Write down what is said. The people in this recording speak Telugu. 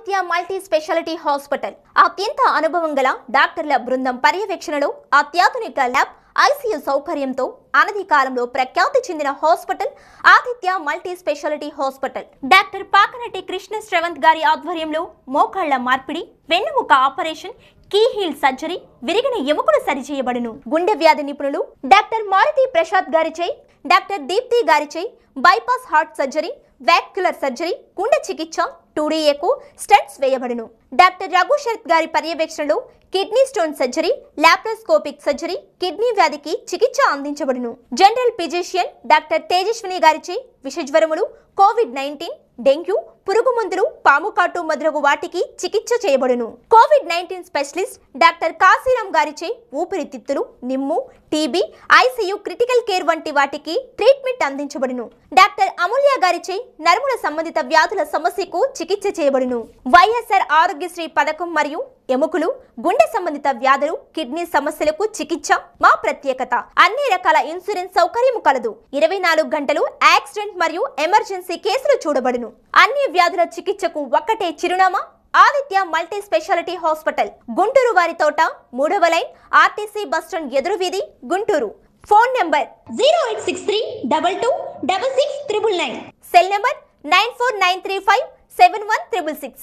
ఆదిత్య మల్టీ స్పెషాలిటీ హాస్పిటల్ అత్యంత అనుభవం గల డాక్టర్ల బృందం పర్యవేక్షణలో అత్యాధునిక ల్యాబ్ ఐసీయూ సౌకర్యంతో అనతి కాలంలో ప్రఖ్యాతి చెందిన hospital Aditya multi speciality hospital. Doctor Pakanati Krishna Sravanth గారి ఆధ్వర్యంలో మోకాళ్ల మార్పిడి, వెన్నుముక ఆపరేషన్, కీ హీల్ సర్జరీ, విరిగిన ఎముకలు సరిచేయబడును. గుండె వ్యాధి నిపుణులు డాక్టర్ మారుతి ప్రసాద్ గారిచే, డాక్టర్ దీప్తి గారిచే bypass heart surgery, vascular surgery, గుండె చికిత్స, 2D ఎకో, స్టంట్స్ వేయబడును. డాక్టర్ రఘు శరత్ గారి పర్యవేక్షణలో kidney stone surgery, laparoscopic surgery, kidney వ్యాధికి చికిత్స అందించబడును. జనరల్ ఫిజిషియన్ డాక్టర్ తేజస్విని గారిచే విషజ్వరములు, కోవిడ్-19, డెంగ్యూ, పురుగు మందులు, పాము కాటు మొదలగు వాటికి చికిత్స చేయబడును. కోవిడ్-19 స్పెషలిస్ట్ డాక్టర్ కాశీరామ్ గారిచే ఊపిరితిత్తులు, నిమ్ము, టీబీ, ఐసీయూ, క్రిటికల్ కేర్ వంటి వాటికి ట్రీట్మెంట్ అందించబడును. డాక్టర్ అమూల్య గారిచే నరముల సంబంధిత వ్యాధుల సమస్యకు చికిత్స చేయబడును. వైఎస్ఆర్ ఆరోగ్యశ్రీ పథకం మరియు ఎముకలు, గుండె సంబంధిత వ్యాధులు, కిడ్నీ సమస్యలకు చికిత్స మా ప్రత్యేకత. అన్ని రకాల ఇన్సూరెన్స్ సౌకర్యం కలదు. 24 గంటలు యాక్సిడెంట్ మరియు ఎమర్జెన్సీ కేసులు చూడబడును. అన్ని వ్యాధుల చికిత్సకు ఒక్కటే చిరునామా Aditya multi speciality hospital, Guntur వారి తోట, 3వ లైన్, ఆర్టీసీ బస్టాండ్ ఎదురు వీధి, Guntur. Phone number 08632266699, cell number 9493571666.